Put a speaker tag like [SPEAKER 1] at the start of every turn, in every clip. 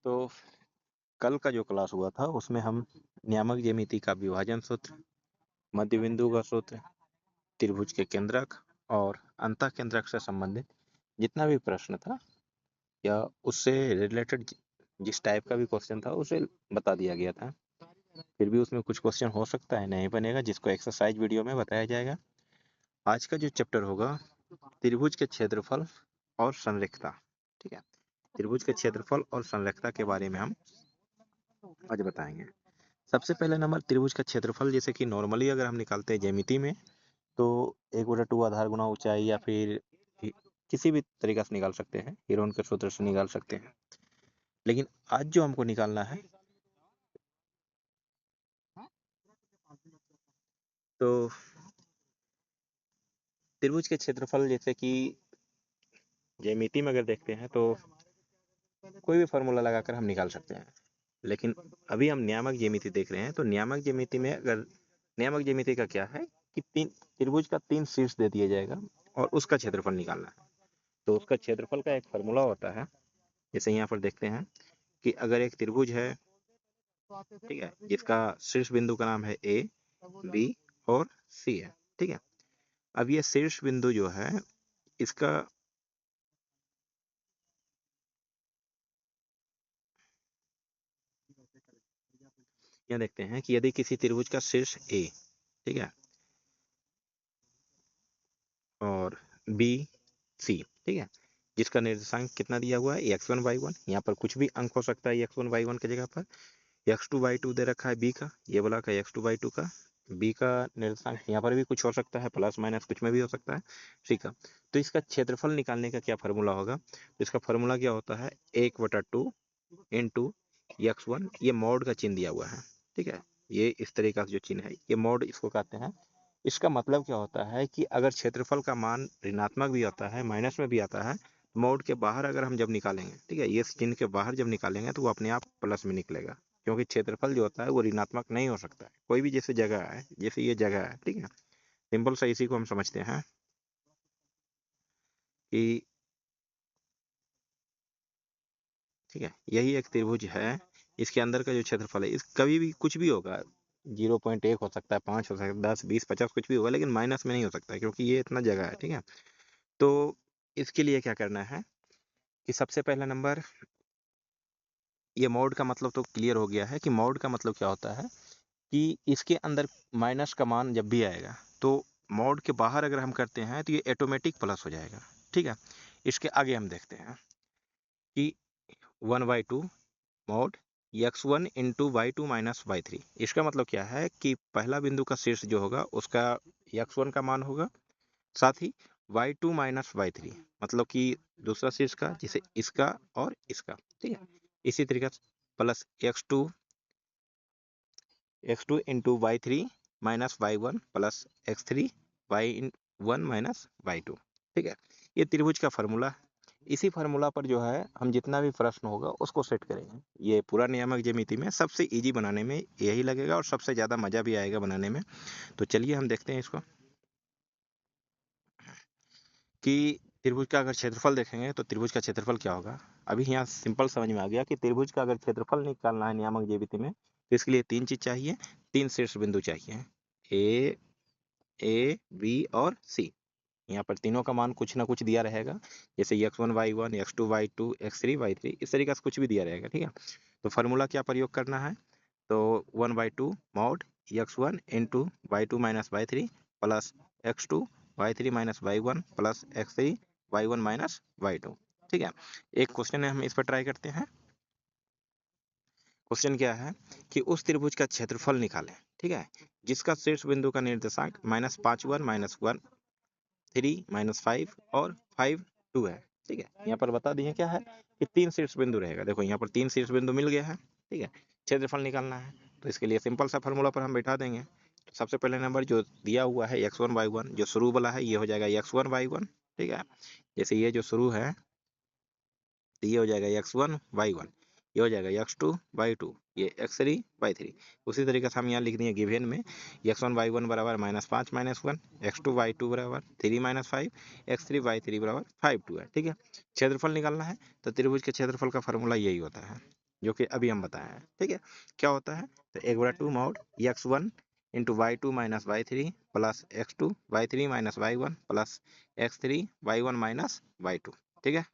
[SPEAKER 1] तो कल का जो क्लास हुआ था उसमें हम नियामक ज्यामिति का विभाजन सूत्र, मध्य बिंदु का सूत्र, त्रिभुज के केंद्रक और अंतःकेंद्रक से संबंधित जितना भी प्रश्न था या उससे रिलेटेड जिस टाइप का भी क्वेश्चन था उसे बता दिया गया था। फिर भी उसमें कुछ क्वेश्चन हो सकता है नहीं बनेगा, जिसको एक्सरसाइज वीडियो में बताया जाएगा। आज का जो चैप्टर होगा त्रिभुज के क्षेत्रफल और संरेखता। ठीक है, त्रिभुज के क्षेत्रफल और संरेखता के बारे में हम आज बताएंगे। सबसे पहले नंबर त्रिभुज का क्षेत्रफल, जैसे कि नॉर्मली अगर हम निकालते हैं ज्यामिति में तो 1/2 आधार गुना ऊंचाई या फिर किसी भी तरीका से निकाल सकते हैं, हीरोन के सूत्र से निकाल सकते हैं। लेकिन आज जो हमको निकालना है तो त्रिभुज के क्षेत्रफल, जैसे कि ज्यामिति में अगर देखते हैं तो कोई भी फॉर्मूला लगाकर हम निकाल सकते हैं। लेकिन अभी हम नियामक ज्यामिति देख रहे हैं, तो नियामक ज्यामिति में अगर नियामक ज्यामिति का क्या है कि त्रिभुज का 3 शीर्ष दे दिया जाएगा और उसका क्षेत्रफल निकालना है। तो उसका क्षेत्रफल का एक फॉर्मूला होता है, जैसे यहाँ पर देखते हैं कि अगर एक त्रिभुज है, ठीक है, जिसका शीर्ष बिंदु का नाम है ए, बी और सी है। ठीक है, अब ये शीर्ष बिंदु जो है इसका यहाँ देखते हैं कि यदि किसी त्रिभुज का शीर्ष ए, ठीक है, और बी सी, ठीक है, जिसका निर्देशांक कितना दिया हुआ है x1 y1, यहाँ पर कुछ भी अंक हो सकता है x1 y1 की जगह पर। x2 y2 दे रखा है बी का, ये बोला का x2 y2 का, बी का निर्देशांक यहाँ पर भी कुछ हो सकता है, प्लस माइनस कुछ में भी हो सकता है। ठीक है, तो इसका क्षेत्रफल निकालने का क्या फॉर्मूला होगा? तो इसका फॉर्मूला क्या होता है, 1/2 इंटू x1, ये मॉड का चिन्ह दिया हुआ है। ठीक है, ये इस तरीके का जो चिन्ह है ये मॉड इसको कहते हैं। इसका मतलब क्या होता है कि अगर क्षेत्रफल का मान ऋणात्मक भी आता है, माइनस में भी आता है, मोड के बाहर अगर हम जब निकालेंगे, ठीक है, ये चिन्ह के बाहर जब निकालेंगे तो वो अपने आप प्लस में निकलेगा, क्योंकि क्षेत्रफल जो होता है वो ऋणात्मक नहीं हो सकता है। कोई भी जैसे जगह है, जैसे ये जगह है, ठीक है, सिंपल सा इसी को हम समझते हैं कि ठीक है, यही एक त्रिभुज है, इसके अंदर का जो क्षेत्रफल है इस कभी भी कुछ भी होगा, 0.1 हो सकता है, 5 हो सकता है, 10, 20, 50 कुछ भी होगा, लेकिन माइनस में नहीं हो सकता है क्योंकि ये इतना जगह है। ठीक है, तो इसके लिए क्या करना है कि सबसे पहला नंबर, ये मॉड का मतलब तो क्लियर हो गया है कि मॉड का मतलब क्या होता है कि इसके अंदर माइनस का मान जब भी आएगा तो मॉड के बाहर अगर हम करते हैं तो ये ऑटोमेटिक प्लस हो जाएगा। ठीक है, इसके आगे हम देखते हैं कि 1/2 mod x1 into y2 minus y3। इसका मतलब क्या है कि पहला बिंदु का शीर्ष जो होगा उसका x1 का मान होगा, साथ ही y2 माइनस y3 मतलब कि दूसरा शीर्ष का, जिसे इसका और इसका। ठीक है, इसी तरीके से plus x2 into y3 minus y1 plus x3 y1 minus y2। ठीक है, ये त्रिभुज का फार्मूला है। इसी फार्मूला पर जो है हम जितना भी प्रश्न होगा उसको सेट करेंगे। ये पूरा नियामक ज्यामिति में सबसे इजी बनाने में यही लगेगा और सबसे ज़्यादा मज़ा भी आएगा बनाने में। तो चलिए हम देखते हैं इसको कि त्रिभुज का अगर क्षेत्रफल देखेंगे तो त्रिभुज का क्षेत्रफल क्या होगा। अभी यहाँ सिंपल समझ में आ गया कि त्रिभुज का अगर क्षेत्रफल निकालना है नियामक ज्यामिति में तो इसके लिए 3 चीज चाहिए, 3 शीर्ष बिंदु चाहिए, ए बी और सी। यहाँ पर तीनों का मान कुछ ना कुछ दिया रहेगा, जैसे x1 y1, x2 y2, x3 y3, इस तरीके से कुछ भी दिया रहेगा। ठीक है, तो फार्मूला क्या प्रयोग करना है, तो 1/2 mod x1 into y2 minus y3 plus x2 y3 minus y1 plus x3 y1 minus y2। ठीक है, एक क्वेश्चन है, हम इस पर ट्राई करते हैं। क्वेश्चन क्या है कि उस त्रिभुज का क्षेत्रफल निकालें, ठीक है, जिसका शीर्ष बिंदु का निर्देशांक -5 1 -1 3 -5 और 5 2 है। ठीक है, यहाँ पर बता दिए क्या है कि 3 शीर्ष बिंदु रहेगा। देखो यहाँ पर 3 शीर्ष बिंदु मिल गया है। ठीक है, क्षेत्रफल निकालना है तो इसके लिए सिंपल सा फार्मूला पर हम बैठा देंगे। तो सबसे पहले नंबर जो दिया हुआ है x1 y1, जो शुरू वाला है ये हो जाएगा x1 y1। ठीक है, जैसे ये जो शुरू है तो ये हो जाएगा x1 y1, ये हो जाएगा x2 y2, ये x3 y3। उसी तरीके से हम यहाँ लिख दिए गिवन में x1 y1 बराबर -5 -1, x2 y2 बराबर 3 -5, x3 y3 बराबर 5 2 है। ठीक है, क्षेत्रफल निकालना है तो त्रिभुज के क्षेत्रफल का फॉर्मूला यही होता है, जो कि अभी हम बताए हैं। ठीक है, क्या होता है, तो 1/2 mod x1 into y2 minus y3 plus x2 y3 minus y1 plus x3 y1 minus y2। ठीक है,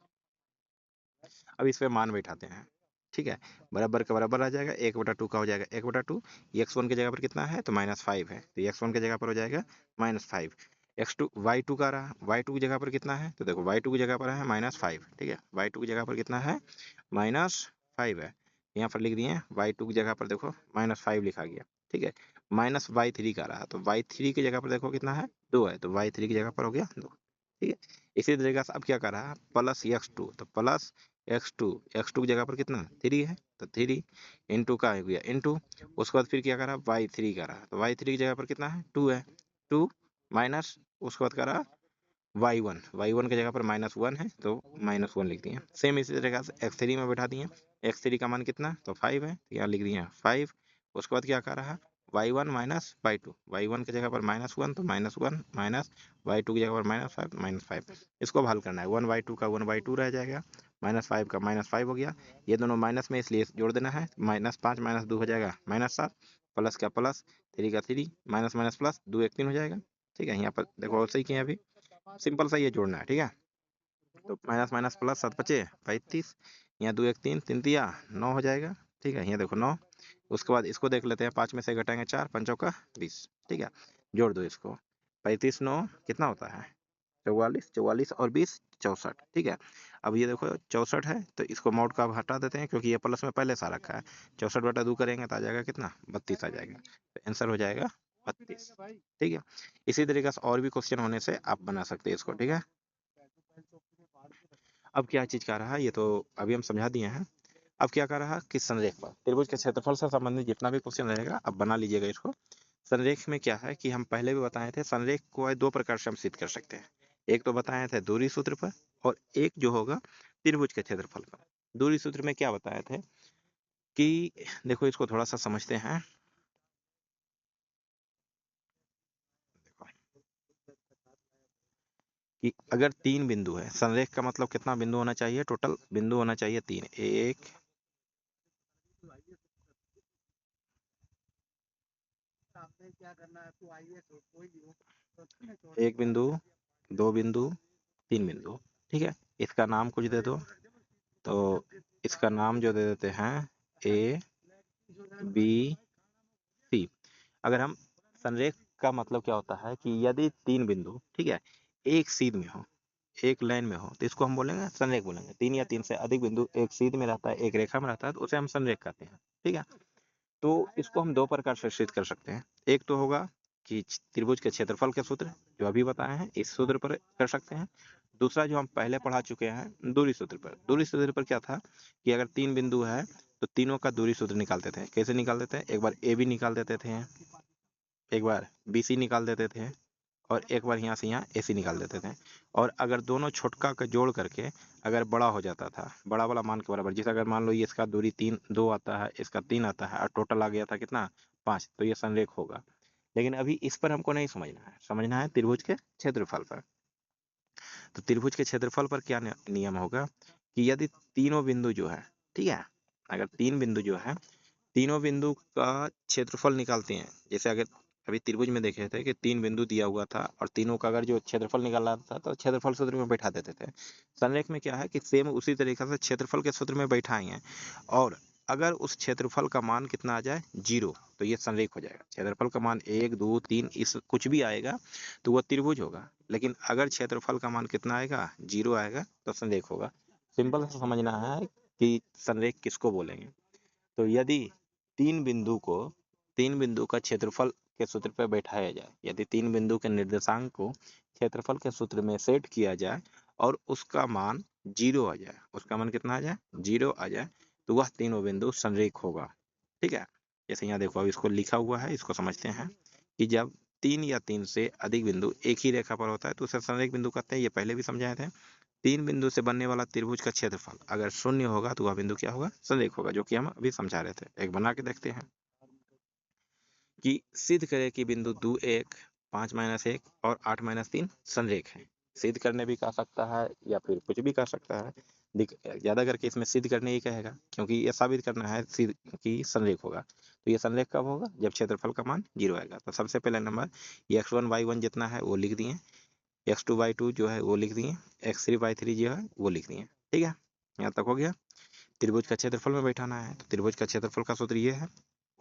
[SPEAKER 1] अब इस पे मान बैठाते हैं। ठीक है, बराबर का बराबर आ जाएगा, 1/2 का हो जाएगा 1/2, x1 की जगह पर कितना है, तो -5 है, तो x1 की जगह पर हो जाएगा -5। x2 y2 का रहा, y2 की जगह पर कितना है, तो देखो y2 की जगह पर है -5। ठीक है, y2 की जगह पर कितना है, -5 है, यहाँ पर लिख दिए y2 की जगह पर देखो -5 लिखा गया। ठीक है, -y3 का रहा, तो y3 की जगह पर देखो कितना है, 2 है, तो y3 की जगह पर हो गया 2। ठीक है, इसी तरीके से अब क्या कर रहा है, प्लस x2, तो प्लस x2 की जगह पर कितना 3 है, तो 3 इंटू का हो गया इंटू, उसके बाद फिर क्या करा, y3 का रहा, तो y3 की जगह पर कितना है 2 है, 2 माइनस, उसके बाद करा y1 की जगह पर -1 है, तो -1 लिख दिए। सेम इसी तरीके से x3 में बैठा दिए, x3 का मान कितना, तो 5 है, तो यहाँ लिख दिए 5। उसके बाद क्या कर रहा, y1 माइनस y2, y1 की जगह पर -1, तो -1 माइनस y2 की जगह पर -5 इसको अब हल करना है। 1/2 का 1/2 रह जाएगा, -5 का -5 हो गया, ये दोनों माइनस में इसलिए जोड़ देना है, -5 -2 हो जाएगा -7, प्लस का प्लस, 3 का 3, माइनस माइनस प्लस, 2 1 3 हो जाएगा। ठीक है, यहाँ पर देखो सही किए अभी, सिंपल सा ये जोड़ना है। ठीक है, तो माइनस माइनस प्लस 7 बचे 35, यहाँ 2 1 3 3 तिया 9 हो जाएगा। ठीक है, यहाँ देखो 9, उसके बाद इसको देख लेते हैं, 5 में से घटाएंगे 4, 5 का 20। ठीक है, जोड़ दो इसको, 35 9 कितना होता है, 44, 44 और 20 64। ठीक है, अब ये देखो 64 है, तो इसको मॉड का हटा देते हैं क्योंकि ये प्लस में पहले सा रखा है, 64/2 करेंगे तो आ जाएगा कितना, 32 आ जाएगा, तो आंसर हो जाएगा 32। ठीक है, इसी तरीके से और भी क्वेश्चन होने से आप बना सकते हैं इसको। ठीक है, अब क्या चीज का रहा, ये तो अभी हम समझा दिए हैं। अब क्या कर रहा कि संरेख पर त्रिभुज के क्षेत्रफल से संबंधित जितना भी क्वेश्चन रहेगा अब बना लीजिएगा इसको। संरेख में क्या है कि हम पहले भी बताए थे, संरेख को 2 प्रकार से हम सिद्ध कर सकते हैं। एक तो बताए थे दूरी सूत्र पर, और एक जो होगा त्रिभुज के क्षेत्रफल पर। दूरी सूत्र में क्या बताए थे कि देखो इसको थोड़ा सा समझते हैं। देखो कि अगर 3 बिंदु है, संरेख का मतलब कितना बिंदु होना चाहिए, टोटल बिंदु होना चाहिए 3, एक बिंदु, 2 बिंदु, 3 बिंदु। ठीक है, इसका नाम कुछ दे दो, तो इसका नाम जो दे देते हैं ए बी सी। अगर हम संरेख का मतलब क्या होता है कि यदि 3 बिंदु, ठीक है, एक सीध में हो, एक लाइन में हो, तो इसको हम बोलेंगे संरेख बोलेंगे। 3 या 3 से अधिक बिंदु एक सीध में रहता है, एक रेखा में रहता है, तो उसे हम संरेख कहते हैं। ठीक है, तो इसको हम 2 प्रकार से सिद्ध कर सकते हैं। एक तो होगा कि त्रिभुज के क्षेत्रफल के सूत्र जो अभी बताए हैं, इस सूत्र पर कर सकते हैं। दूसरा जो हम पहले पढ़ा चुके हैं, दूरी सूत्र पर। दूरी सूत्र पर क्या था कि अगर 3 बिंदु है तो तीनों का दूरी सूत्र निकालते थे। कैसे निकालते थे, एक बार ए बी निकाल देते थे, एक बार बी सी निकाल देते थे, और एक बार यहाँ से यहाँ ए सी निकाल देते थे। और अगर दोनों छोटका का जोड़ करके अगर बड़ा हो जाता था, बड़ा वाला मान के बराबर, जैसे अगर मान लो ये इसका दूरी 3 2 आता है, इसका 3 आता है, और टोटल आ गया था कितना 5, तो ये संरेख होगा। लेकिन अभी इस पर हमको नहीं समझना है, समझना है त्रिभुज के क्षेत्रफल पर। तो त्रिभुज के क्षेत्रफल पर क्या नियम होगा कि यदि तीनों बिंदु जो है, ठीक है, अगर 3 बिंदु जो है, तीनों बिंदु का क्षेत्रफल निकालते हैं। जैसे अगर अभी त्रिभुज में देखे थे कि 3 बिंदु दिया हुआ था और तीनों का अगर जो क्षेत्रफल निकालना था तो क्षेत्रफल सूत्र में बैठा देते थे। संरेख में क्या है कि सेम उसी तरीके से क्षेत्रफल के सूत्र में बैठाएंगे, और अगर उस क्षेत्रफल का मान कितना आ जाए 0, तो ये संरेख हो जाएगा। क्षेत्रफल का मान 1 2 3 इस कुछ भी आएगा तो वह त्रिभुज होगा, लेकिन अगर क्षेत्रफल का मान कितना आएगा 0 आएगा तो संरेख होगा। सिंपल से समझना है कि संरेख किसको बोलेंगे। तो यदि तीन बिंदु को, तीन बिंदु का क्षेत्रफल के सूत्र पर बैठाया जाए, यदि 3 बिंदु के निर्देशांक को क्षेत्रफल के सूत्र में सेट किया जाए और उसका मान 0 आ जाए, उसका मान कितना आ जाए 0 आ जाए, तो वह तीनों बिंदु संरेख होगा। ठीक है, जैसे यहाँ देखो अब इसको लिखा हुआ है, इसको समझते हैं कि जब 3 या 3 से अधिक बिंदु एक ही रेखा पर होता है तो उसे संरेख बिंदु कहते हैं। ये पहले भी समझाए थे। 3 बिंदु से बनने वाला त्रिभुज का क्षेत्रफल अगर शून्य होगा तो वह बिंदु क्या होगा, संरेख होगा, जो कि हम अभी समझा रहे थे। एक बना के देखते हैं कि सिद्ध करें कि बिंदु 2 1 5 -1 और 8 -3 संरेख है। सिद्ध करने भी कर सकता है या फिर कुछ भी कर सकता है। ज्यादा करके इसमें सिद्ध करने ही कहेगा, क्योंकि ये साबित करना है सिद्ध कि संरेख होगा। तो ये संरेख कब होगा? जब क्षेत्रफल का मान 0 आएगा। तो सबसे पहले नंबर ये x1 y1 जितना है वो लिख दिए, x2 y2 जो है वो लिख दिए, x3 y3 जो है वो लिख दिए। ठीक है, यहाँ तक हो गया। त्रिभुज का क्षेत्रफल में बैठाना है, तो त्रिभुज का क्षेत्रफल का सूत्र ये है,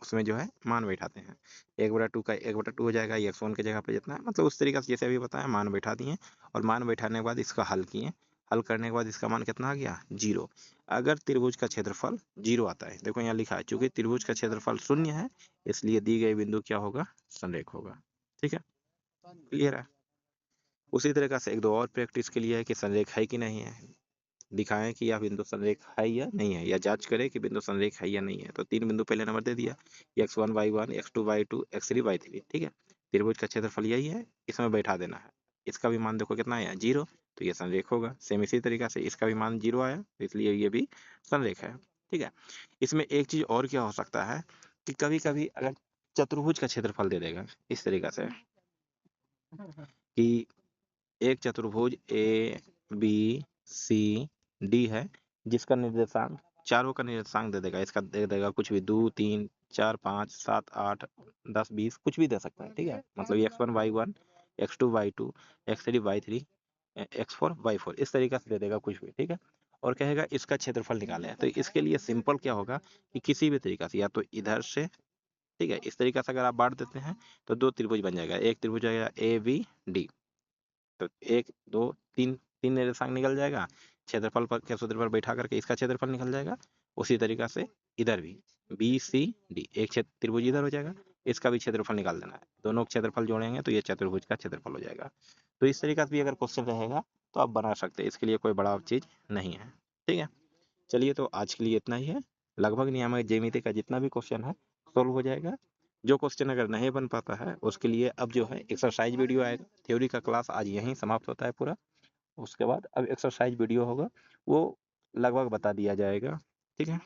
[SPEAKER 1] उसमें जो है मान बैठाते हैं। 1/2 का 1/2 हो जाएगा, ये x1 की जगह पे जितना है, मतलब उस तरीके से जैसे अभी बताया मान बैठा दिए, और मान बैठाने के बाद इसका हल किए। हल करने के बाद इसका मान कितना आ गया? 0। अगर त्रिभुज का क्षेत्रफल 0 आता है, देखो यहाँ लिखा है, चूंकि त्रिभुज का क्षेत्रफल 0 है, इसलिए दी गई बिंदु क्या होगा? संरेख होगा। ठीक है, क्लियर है। उसी तरीके से एक दो और प्रैक्टिस के लिए है कि संरेख है कि नहीं है, दिखाएं कि यह बिंदु संरेख है या नहीं है, या जांच करें कि बिंदु संरेख है या नहीं है। तो 3 बिंदु पहले नंबर दे दिया, x1 y1 x2 y2 x3 y3। ठीक है, त्रिभुज का क्षेत्रफल यही है, इसमें बैठा देना है। इसका भी मान देखो कितना आया? 0। तो ये संरेख होगा। सेम इसी तरीके से इसका भी मान 0 आया, तो इसलिए ये भी संरेख है। ठीक है, इसमें एक चीज और क्या हो सकता है कि कभी कभी अगर चतुर्भुज का क्षेत्रफल दे देगा इस तरीका से कि एक चतुर्भुज ए बी सी डी है, जिसका निर्देशांक, चारों का निर्देशांक दे देगा, इसका दे देगा कुछ भी 2 3 4 5 7 8 10 20 कुछ भी दे सकता है। ठीक है, मतलब x1 y1 x2 y2 x3 y3 x4 y4 इस तरीके से दे देगा कुछ भी। ठीक है, और कहेगा इसका क्षेत्रफल निकालें। तो इसके लिए सिंपल क्या होगा कि किसी भी तरीका से, या तो इधर से, ठीक है, इस तरीका से अगर आप बांट देते हैं तो दो त्रिभुज बन जाएगा। एक त्रिभुज आएगा ए बी डी, तो 1 2 3 3 निर्देशांक निकल जाएगा, क्षेत्रफल पर के सूत्र पर बैठा करके इसका क्षेत्रफल निकल जाएगा। उसी तरीका से इधर भी बी सी डी, एक त्रिभुज इधर हो जाएगा, इसका भी क्षेत्रफल निकाल देना है। दोनों क्षेत्रफल जोड़ेंगे तो ये चतुर्भुज का क्षेत्रफल हो जाएगा। तो इस तरीका से भी अगर क्वेश्चन रहेगा तो आप बना सकते हैं, इसके लिए कोई बड़ा चीज नहीं है। ठीक है, चलिए तो आज के लिए इतना ही है। लगभग नियामक ज्यामिति का जितना भी क्वेश्चन है सोल्व हो जाएगा। जो क्वेश्चन अगर नहीं बन पाता है उसके लिए अब जो है एक्सरसाइज वीडियो आएगा। थ्योरी का क्लास आज यहीं समाप्त होता है पूरा, उसके बाद अब एक्सरसाइज वीडियो होगा, वो लगभग बता दिया जाएगा। ठीक है।